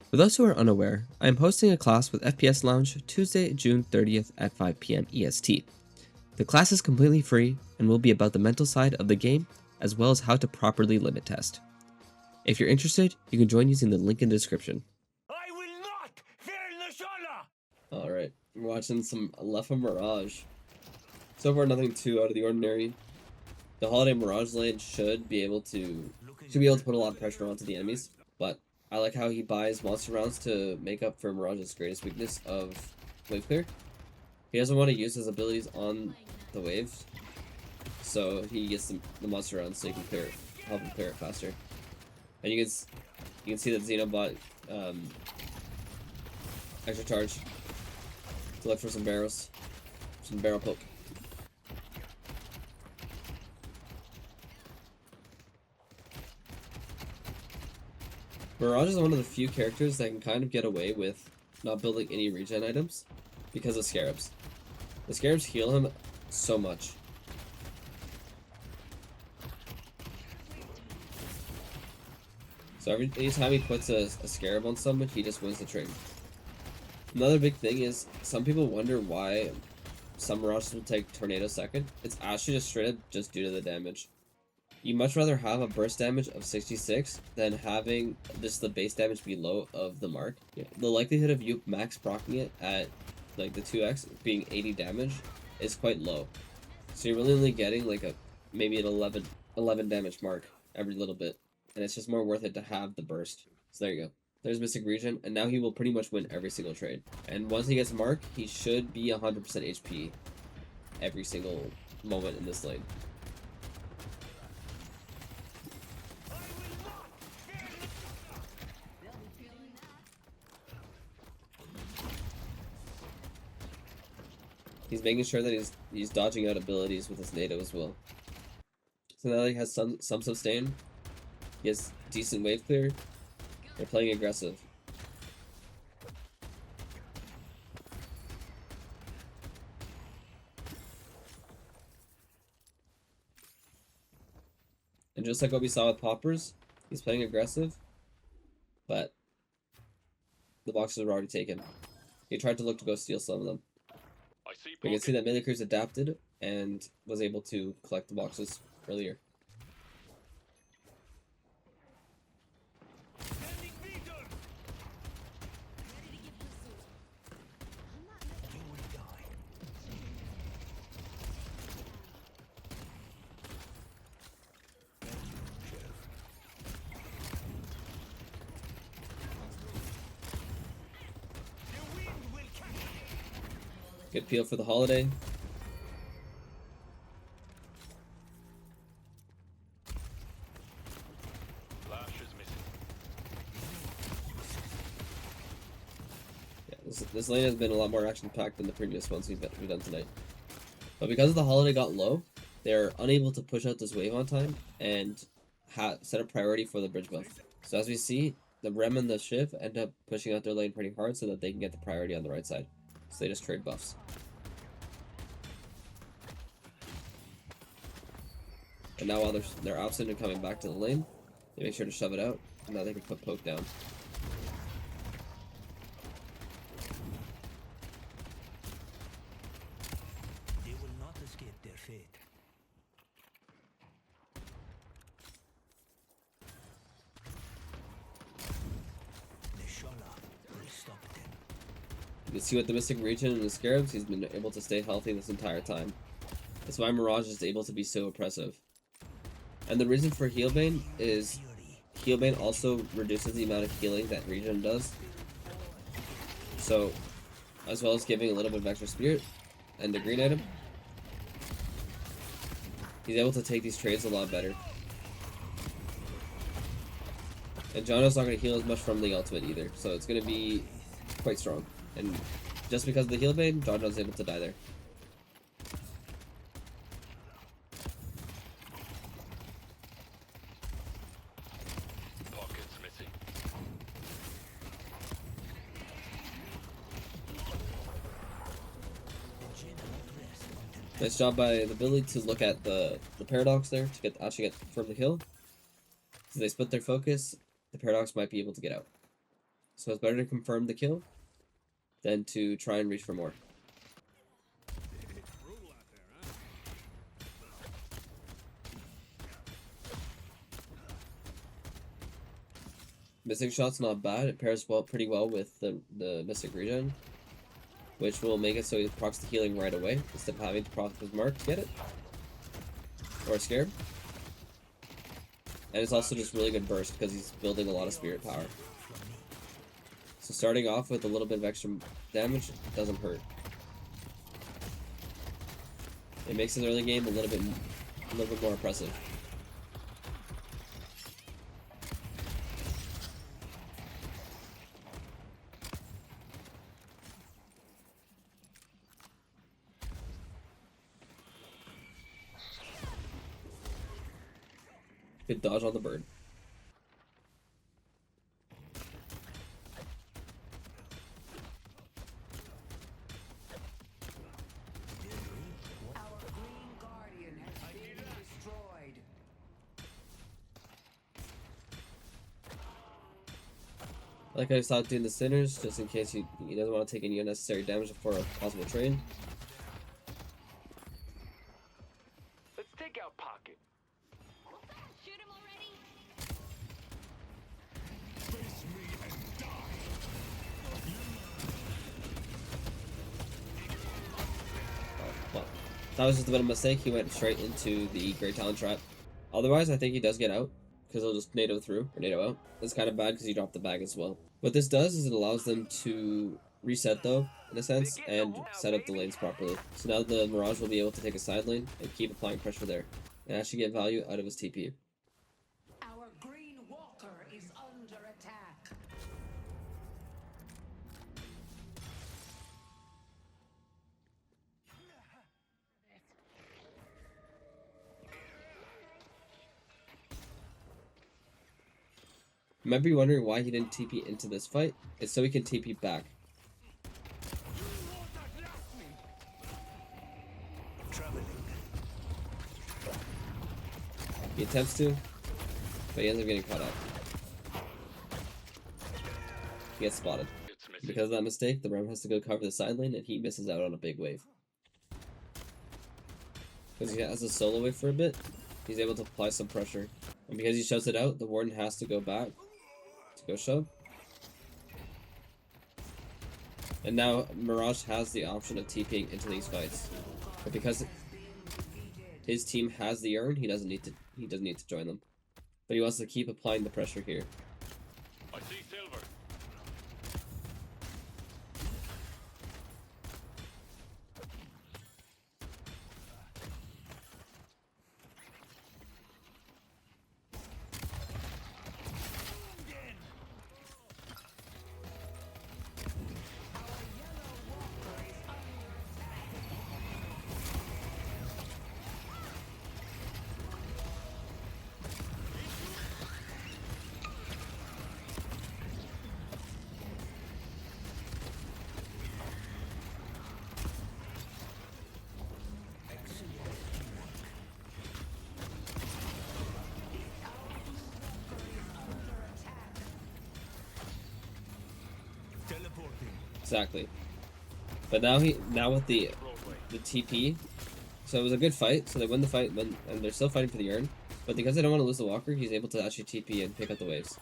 For those who are unaware, I am hosting a class with FPS Lounge Tuesday, June 30th at 5 PM EST. The class is completely free and will be about the mental side of the game, as well as how to properly limit test. If you're interested, you can join using the link in the description. I will not fail the Shola! Alright, we're watching some Lefaa Mirage. So far, nothing too out of the ordinary. The Holiday Mirage lane should be able to put a lot of pressure onto the enemies, but I like how he buys monster rounds to make up for Mirage's greatest weakness of wave clear. He doesn't want to use his abilities on the waves, so he gets the monster rounds so he can help him clear it faster. And you can see that Xeno bought extra charge to look for some barrels, some barrel poke. Mirage is one of the few characters that can kind of get away with not building any regen items because of Scarabs. The Scarabs heal him so much. So anytime he puts a Scarab on someone, he just wins the trade. Another big thing is, some people wonder why some Mirages will take Tornado second. It's actually just straight up just due to the damage. You much rather have a burst damage of 66 than having just the base damage be low of the mark. Yeah. The likelihood of you max proccing it at like the 2x being 80 damage is quite low. So you're really only getting like maybe an 11 damage mark every little bit. And it's just more worth it to have the burst. So there you go. There's Mystic Regen, and now he will pretty much win every single trade. And once he gets Mark, he should be 100% HP every single moment in this lane. He's making sure that he's dodging out abilities with his NATO as well. So now he has some sustain. He has decent wave clear. They're playing aggressive. And just like what we saw with Poppers, he's playing aggressive, but the boxes are already taken. He tried to look to go steal some of them. We can see that Melee Crew's adapted and was able to collect the boxes earlier. Good peel for the Holiday. Yeah, this lane has been a lot more action-packed than the previous ones we've done tonight. But because the Holiday got low, they're unable to push out this wave on time and set a priority for the bridge buff. So as we see, the Rem and the Shiv end up pushing out their lane pretty hard so that they can get the priority on the right side. So they just trade buffs. And now while they're absent and coming back to the lane, they make sure to shove it out, and now they can put poke down. They will not escape their fate. The Shola will stop them. You can see with the Mystic Regen and the Scarabs, he's been able to stay healthy this entire time. That's why Mirage is able to be so oppressive. And the reason for Healbane is Healbane also reduces the amount of healing that Regen does. So, as well as giving a little bit of extra spirit and the green item, he's able to take these trades a lot better. And Jono's not going to heal as much from the ultimate either, so it's going to be quite strong. And just because of the Healbane, Jono's able to die there. Nice job by the ability to look at the Paradox there to actually get from the kill. So they split their focus. The Paradox might be able to get out. So it's better to confirm the kill than to try and reach for more. Mystic Shot's not bad. It pairs pretty well with the Mystic Regen, which will make it so he procs the healing right away instead of having to proc his mark to get it. Or Scared. And it's also just really good burst because he's building a lot of spirit power. So starting off with a little bit of extra damage doesn't hurt. It makes his early game a little bit more impressive. Good dodge on the bird. Our green guardian has been destroyed. Like I stopped doing the sinners just in case he doesn't want to take any unnecessary damage before a possible trade. Let's take out Pocket. Shoot him already? Well, that was just a bit of a mistake. He went straight into the Great Talon Trap. Otherwise, I think he does get out because he'll just NATO through or NATO out. That's kind of bad because he dropped the bag as well. What this does is it allows them to reset though, in a sense, and set up the lanes properly. So now the Mirage will be able to take a side lane and keep applying pressure there and actually get value out of his TP. Our green walker is under attack. You might be wondering why he didn't TP into this fight. It's so he can TP back. He attempts to, but he ends up getting caught up. He gets spotted. Because of that mistake, the Ram has to go cover the side lane and he misses out on a big wave. Because he has a solo wave for a bit, he's able to apply some pressure. And because he shoves it out, the Warden has to go back to go shove. And now Mirage has the option of TPing into these fights. But because his team has the urn, he doesn't need to join them. But he wants to keep applying the pressure here. I see silver. Exactly. But now with the TP, so it was a good fight. So they win the fight, and they're still fighting for the urn. But because they don't want to lose the walker, he's able to actually TP and pick up the waves.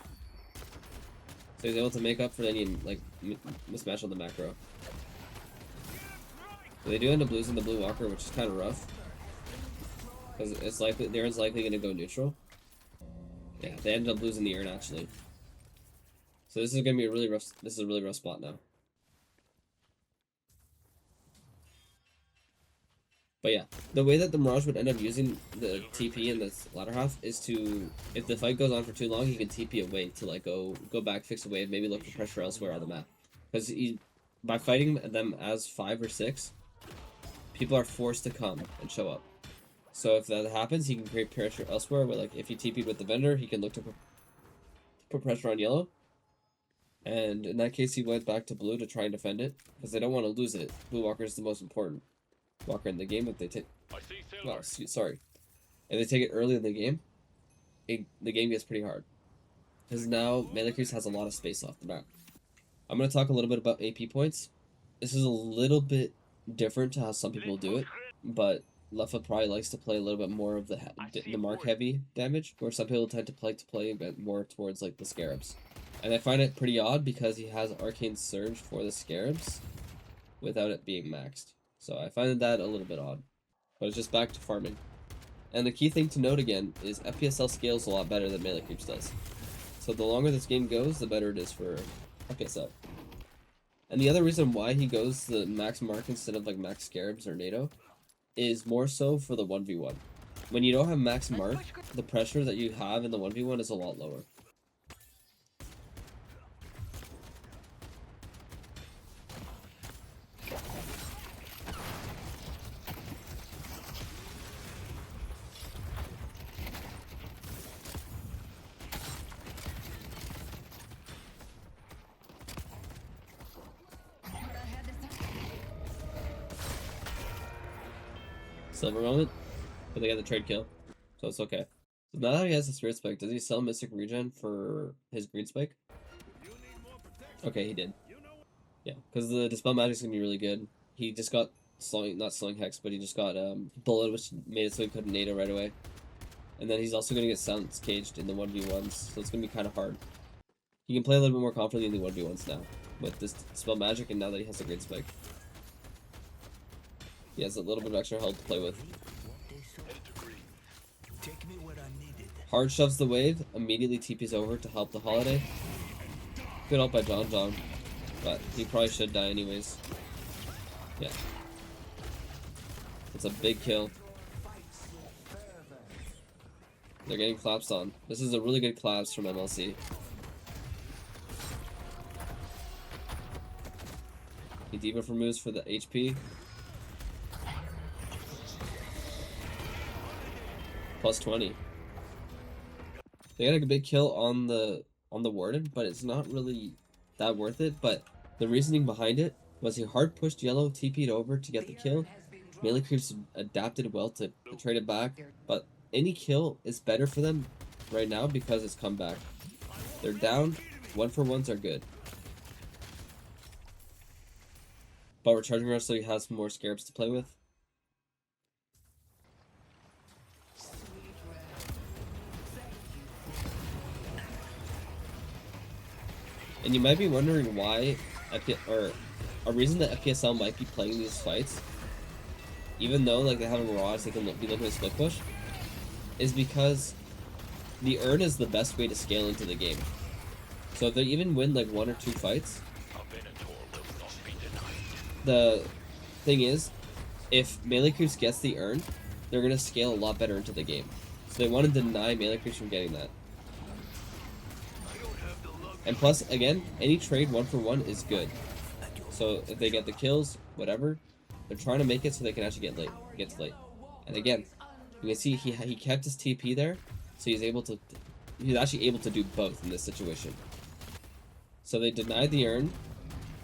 So he's able to make up for any like mismatch on the macro. So they do end up losing the blue walker, which is kind of rough. Because it's likely the urn's likely going to go neutral. Yeah, they ended up losing the urn actually. So this is going to be a really rough. This is a really rough spot now. But yeah, the way that the Mirage would end up using the TP in this latter half is to, if the fight goes on for too long, he can TP away to like go back, fix a wave, maybe look for pressure elsewhere on the map. Because by fighting them as 5 or 6, people are forced to come and show up. So if that happens, he can create pressure elsewhere. Where like if he TP'd with the vendor, he can look to put pressure on yellow. And in that case, he went back to blue to try and defend it because they don't want to lose it. Blue walker is the most important walker in the game. If they take, well, sorry, if they take it early in the game, the game gets pretty hard because now Melee Crease has a lot of space off the map. I'm going to talk a little bit about AP points. This is a little bit different to how some people do it, but Lefaa probably likes to play a little bit more of the mark heavy damage, where some people tend to play a bit more towards like the scarabs. And I find it pretty odd because he has Arcane Surge for the scarabs without it being maxed. So I find that a little bit odd. But it's just back to farming. And the key thing to note again is FPSL scales a lot better than melee creeps does. So the longer this game goes, the better it is for FPSL. And the other reason why he goes the max mark instead of like max scarabs or NATO is more so for the 1v1. When you don't have max mark, the pressure that you have in the 1v1 is a lot lower. Silver moment, but they got the trade kill, so it's okay. So now that he has the spirit spike, does he sell Mystic Regen for his green spike? Okay, he did. Yeah, because the Dispel Magic's gonna be really good. He just got not slowing hex, but he just got bullet, which made it so he couldn't NATO right away. And then he's also gonna get silence caged in the 1v1s, so it's gonna be kind of hard. He can play a little bit more confidently in the 1v1s now with this Dispel Magic, and now that he has the green spike. He has a little bit of extra health to play with. Hard shoves the wave, immediately TP's over to help the Holiday. Good help by John, but he probably should die anyways. Yeah. It's a big kill. They're getting collapsed on. This is a really good collapse from MLC. He debuff removes for the HP. Plus 20. They got a big kill on the Warden, but it's not really that worth it. But the reasoning behind it was he hard pushed yellow, TP'd over to get the kill. Melee creeps adapted well to trade it back, but any kill is better for them right now because it's comeback. They're down, 1-for-1s are good. But we're charging rush so he has more scarabs to play with. And you might be wondering why, a reason that FPSL might be playing these fights, even though like they have a Mirage, they can be looking at split push, is because the urn is the best way to scale into the game. So if they even win like 1 or 2 fights, the thing is, if melee creeps gets the urn, they're gonna scale a lot better into the game. So they want to deny melee creeps from getting that. And plus, again, any trade 1-for-1 is good. So if they get the kills, whatever, they're trying to make it so they can actually get to late. And again, you can see he kept his TP there, so he's actually able to do both in this situation. So they denied the urn,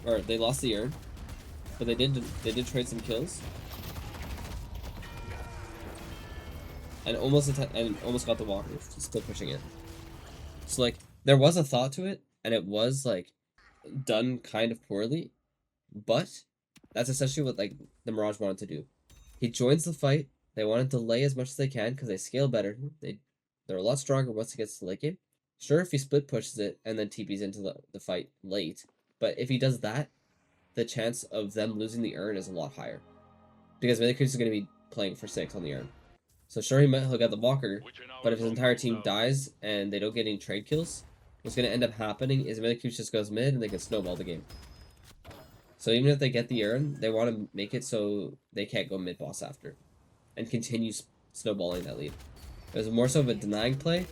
or they lost the urn, but they did trade some kills, and almost got the walker, still pushing it. So like there was a thought to it. And it was like done kind of poorly, but that's essentially what like the Mirage wanted to do. He joins the fight. They want to delay as much as they can because they scale better. They're a lot stronger once it gets to the late game. Sure, if he split pushes it and then TP's into the fight late, but if he does that, the chance of them losing the urn is a lot higher because melee creeps is going to be playing for 6 on the urn. So sure, he'll get the walker, but if his entire team dies and they don't get any trade kills, what's going to end up happening is melee creeps just goes mid and they can snowball the game. So even if they get the urn, they want to make it so they can't go mid boss after and continue snowballing that lead. It was more so of a denying play,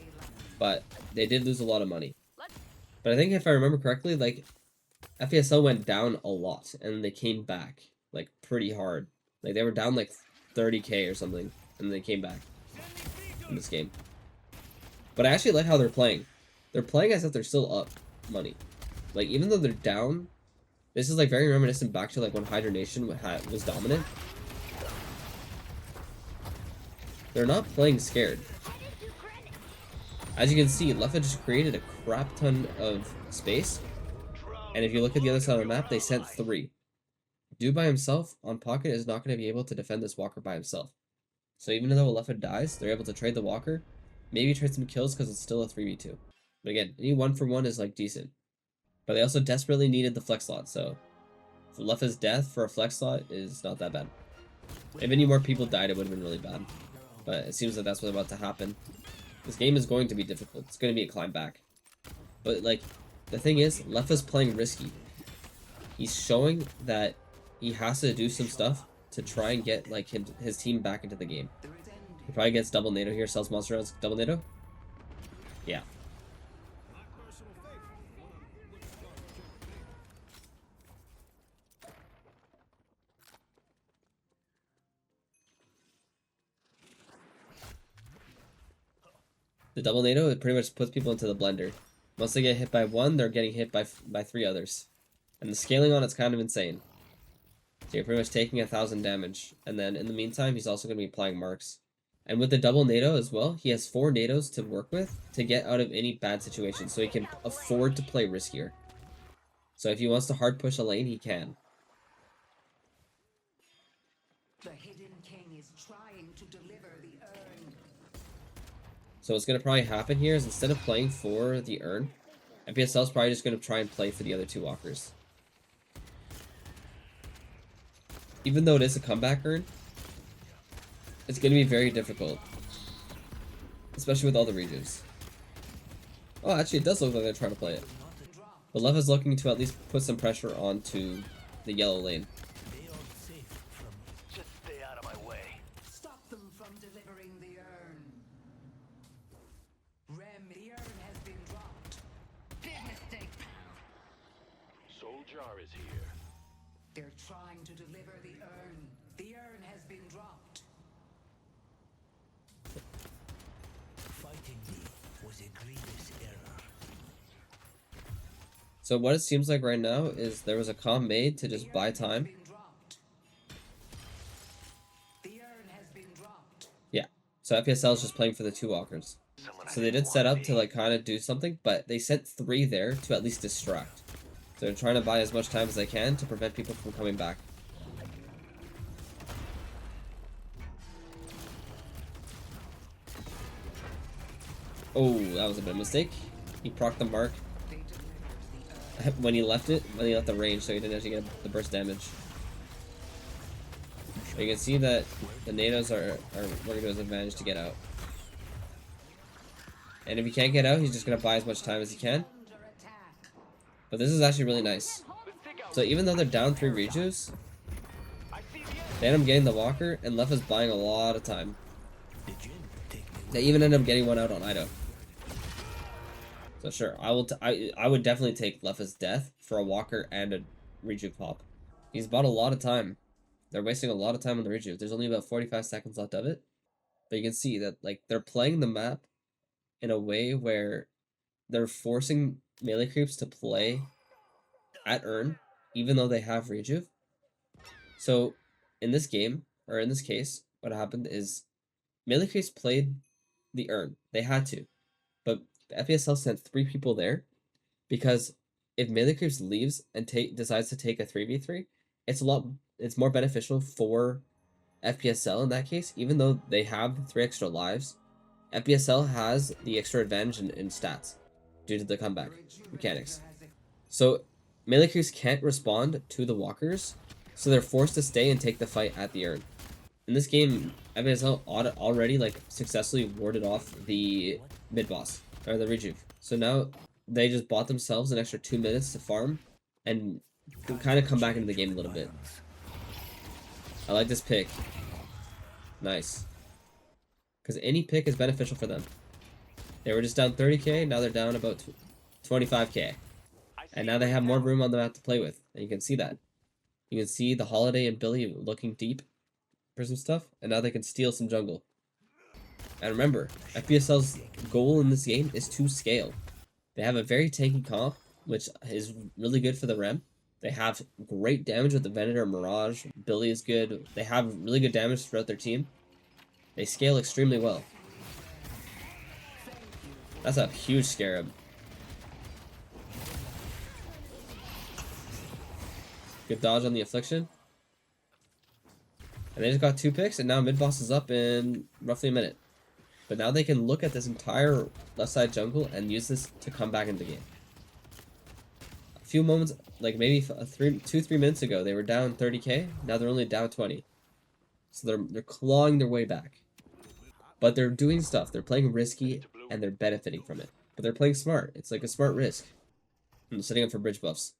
but they did lose a lot of money. But I think if I remember correctly, like FPSL went down a lot and they came back like pretty hard. Like they were down like 30k or something and they came back in this game. But I actually like how they're playing. They're playing as if they're still up money. Like, even though they're down, this is like very reminiscent back to like when Hydronation was dominant. They're not playing scared. As you can see, Lefaa just created a crap ton of space And if you look at the other side of the map, they sent 3. Dude by himself on Pocket is not going to be able to defend this Walker by himself. So even though Lefaa dies, they're able to trade the Walker, maybe trade some kills because it's still a 3v2. But again, any 1-for-1 is like decent. But they also desperately needed the flex slot, so Lefaa's death for a flex slot is not that bad. If any more people died, it would have been really bad. But it seems like that's what's about to happen. This game is going to be difficult. It's going to be a climb back. But like, the thing is, Lefaa's playing risky. He's showing that he has to do some stuff to try and get like his team back into the game. He probably gets double NATO here, sells monster rounds, double NATO. Yeah. The double NATO, it pretty much puts people into the blender. Once they get hit by one, they're getting hit by 3 others. And the scaling on it's kind of insane. So you're pretty much taking 1,000 damage. And then in the meantime, he's also going to be applying marks. And with the double NATO as well, he has 4 NATOs to work with to get out of any bad situation. So he can afford to play riskier. So if he wants to hard push a lane, he can. The Hidden King is trying to deliver the urn. So what's going to probably happen here is instead of playing for the urn, MPSL is probably just going to try and play for the other 2 walkers. Even though it is a comeback urn, it's going to be very difficult. Especially with all the regions. Oh, actually it does look like they're trying to play it. But Lefaa's looking to at least put some pressure onto the yellow lane. Just stay out of my way. Stop them from delivering the urn. Rem, the urn has been dropped. Big mistake. Soul Jar is here. They're trying to deliver the urn. The urn has been dropped. Fighting me was a grievous error. So what it seems like right now is there was a comp made to just buy time. The urn has been dropped. Yeah. So FPSL is just playing for the 2 walkers. So they did set up to like kind of do something, but they sent 3 there to at least distract. So they're trying to buy as much time as they can to prevent people from coming back. Oh, that was a bit of a mistake. He procced the mark when he left the range, so he didn't actually get the burst damage. But you can see that the NATOs are working to his advantage to get out. And if he can't get out, he's just going to buy as much time as he can. But this is actually really nice. So even though they're down 3 Rejuves, they end up getting the Walker, and Lefaa's buying a lot of time. They even end up getting one out on Ido. So sure, I would definitely take Lefaa's death for a Walker and a Rejuve pop. He's bought a lot of time. They're wasting a lot of time on the Rejuve. There's only about 45 seconds left of it. But you can see that like they're playing the map in a way where they're forcing melee creeps to play at Urn, even though they have Rejuve. So in this game, or in this case, what happened is melee creeps played the Urn. They had to. But FPSL sent 3 people there because if melee creeps leaves and decides to take a 3v3, it's more beneficial for FPSL in that case, even though they have 3 extra lives. FPSL has the extra advantage in stats due to the comeback mechanics. So melee creeps can't respond to the walkers, so they're forced to stay and take the fight at the Urn. In this game, FPSL already like successfully warded off the mid boss or the Rejuve. So now they just bought themselves an extra 2 minutes to farm and kind of come back into the game a little bit. I like this pick. Nice. Because any pick is beneficial for them. They were just down 30k, now they're down about 25k. And now they have more room on the map to play with. And you can see that. You can see the Holiday and Billy looking deep for some stuff. And now they can steal some jungle. And remember, FPSL's goal in this game is to scale. They have a very tanky comp, which is really good for the Rem. They have great damage with the Venator and Mirage. Billy is good. They have really good damage throughout their team. They scale extremely well. That's a huge Scarab. Good dodge on the Affliction. And they just got 2 picks, and now mid boss is up in roughly a minute. But now they can look at this entire left side jungle and use this to come back into the game. A few moments, like maybe 2-3 minutes ago, they were down 30k. Now they're only down 20. So they're clawing their way back. But they're doing stuff. They're playing risky, and they're benefiting from it. But they're playing smart. It's like a smart risk. And they're setting up for bridge buffs.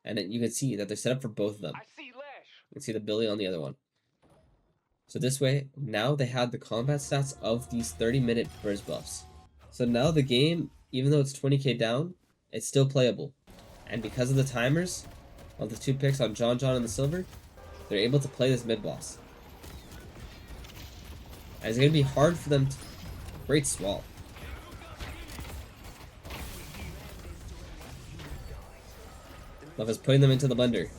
And you can see that they're set up for both of them. You can see the Billy on the other one. So this way, now they have the combat stats of these 30-minute bridge buffs. So now the game, even though it's 20k down, it's still playable. And because of the timers, on the 2 picks on John and the Silver, they're able to play this mid-boss. And it's going to be hard for them to... Great swall. Lefaa's putting them into the blender.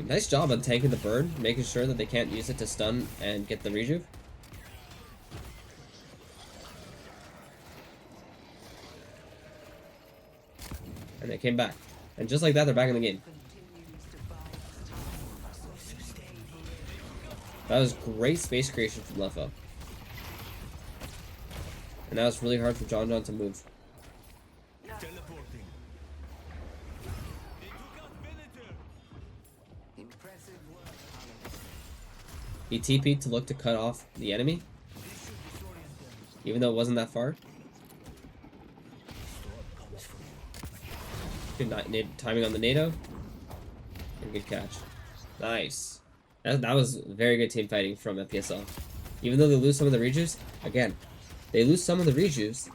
Nice job on tanking the burn, making sure that they can't use it to stun and get the rejuve. And they came back. And just like that, they're back in the game. That was great space creation from Lefaa. And now it's really hard for John to move. He TP'd to look to cut off the enemy, even though it wasn't that far. Good timing on the NATO. And good catch. Nice. That was very good team fighting from FPSL. Even though they lose some of the rejuves, again, they lose some of the rejuves,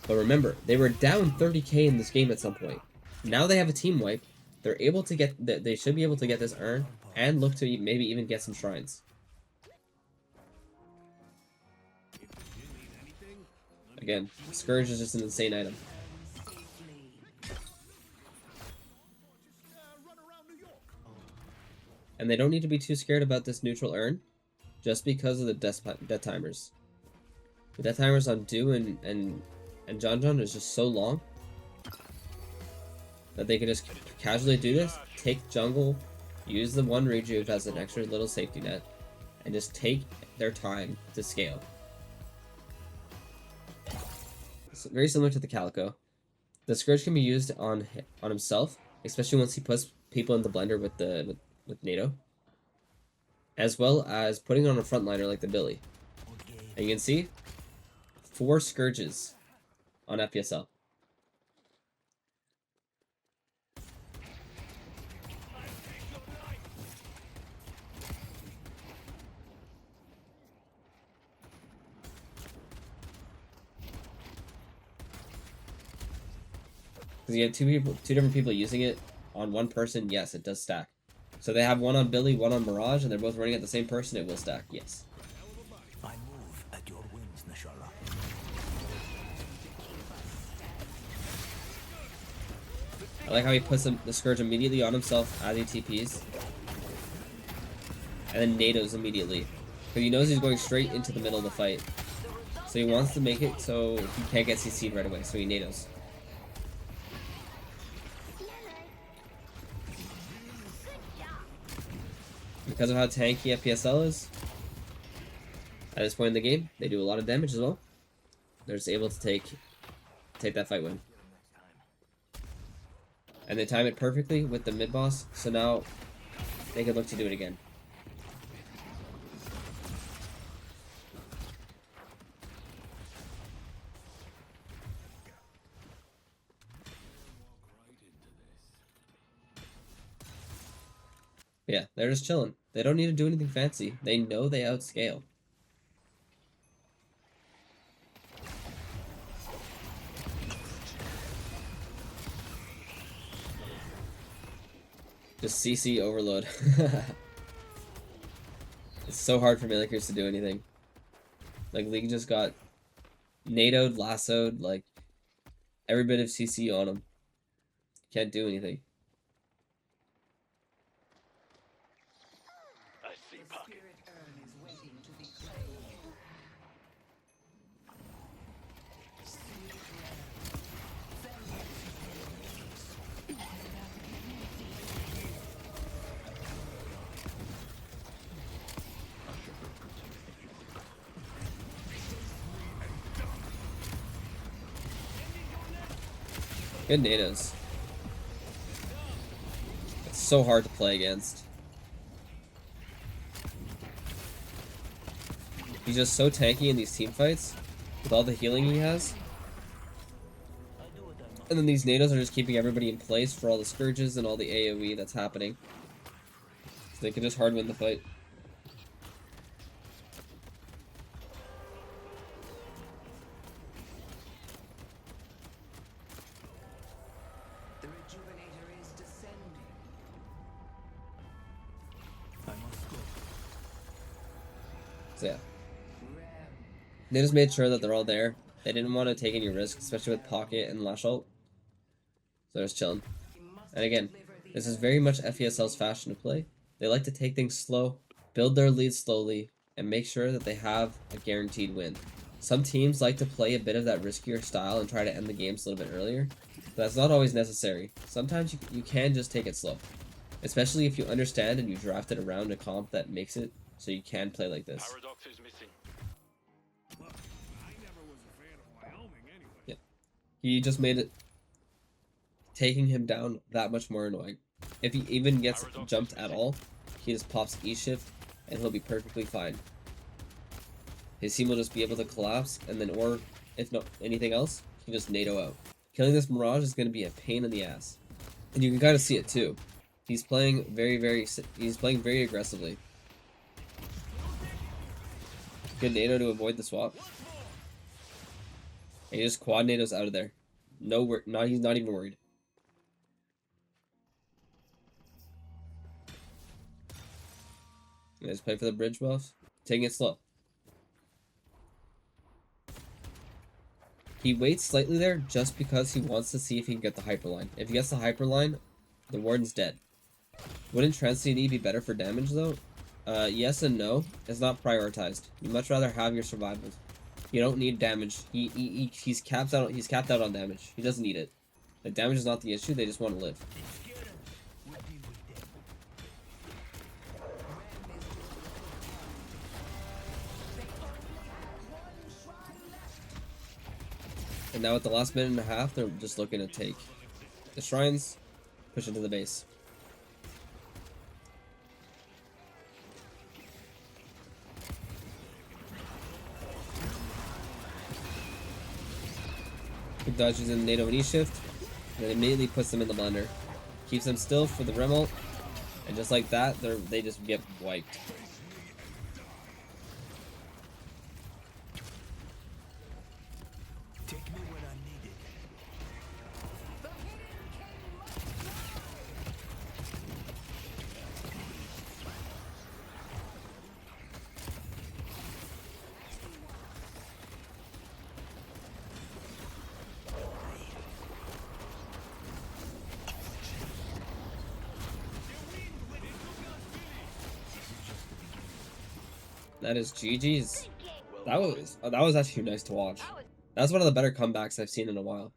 but remember, they were down 30k in this game at some point. Now they have a team wipe. They're able to get, they should be able to get this urn and look to maybe even get some shrines. Again, Scourge is just an insane item. And they don't need to be too scared about this neutral urn, just because of the death timers. The death timers on Do and John is just so long that they can just casually do this, take jungle, use the 1 rejuve as an extra little safety net, and just take their time to scale. It's very similar to the Calico. The Scourge can be used on himself, especially once he puts people in the blender with NATO, as well as putting on a frontliner like the Billy. And you can see 4 Scourges on FPSL. Because you have two different people using it on one person, yes, it does stack. So they have one on Billy, one on Mirage, and they're both running at the same person, it will stack, yes. I move at your whims, Shyerow. I like how he puts the Scourge immediately on himself as he TPs. And then NATOs immediately. Because he knows he's going straight into the middle of the fight. So he wants to make it so he can't get CC'd right away, so he NATOs. Because of how tanky FPSL is, at this point in the game, they do a lot of damage as well. They're just able to take that fight win. And they time it perfectly with the mid-boss, so now they can look to do it again. Yeah, they're just chilling. They don't need to do anything fancy. They know they outscale. Just CC overload. It's so hard for Millikers to do anything. Like, League just got NATO'd, lassoed, like, every bit of CC on them. Can't do anything. Good NATOs. It's so hard to play against. He's just so tanky in these team fights with all the healing he has. And then these NATOs are just keeping everybody in place for all the Scourges and all the AoE that's happening. So they can just hard win the fight. The Rejuvenator is descending. I must go. So yeah. Ram. They just made sure that they're all there. They didn't want to take any risks, especially with Pocket and Lash Ult. So they're just chilling. And again, this is very much FESL's fashion to play. They like to take things slow, build their lead slowly, and make sure that they have a guaranteed win. Some teams like to play a bit of that riskier style and try to end the games a little bit earlier, but that's not always necessary. Sometimes you can just take it slow, especially if you understand and you drafted around a comp that makes it so you can play like this. Paradox is missing. Look, I never was a fan of Wyoming anyway. Yep. He just made it taking him down that much more annoying. If he even gets jumped at all, he just pops E shift and he'll be perfectly fine. His team will just be able to collapse, and then, or if not anything else, he can just NATO out. Killing this Mirage is going to be a pain in the ass, and you can kind of see it too. He's playing very aggressively. Good NATO to avoid the swap. And he just quad NATOs out of there. He's not even worried. Let's play for the bridge buff. Taking it slow. He waits slightly there just because he wants to see if he can get the hyperline. If he gets the hyperline, the Warden's dead. Wouldn't Trans CD be better for damage though? Yes and no. It's not prioritized. You'd much rather have your survivals. You don't need damage. He's capped out on damage. He doesn't need it. The damage is not the issue. They just want to live. And now at the last minute and a half, they're just looking to take the shrines, push into the base. Quick dodges in NATO and E shift, and then immediately puts them in the blender. Keeps them still for the Rem ult, and just like that, they just get wiped. Take me when I need it. That is GG's. That was actually nice to watch. That's one of the better comebacks I've seen in a while.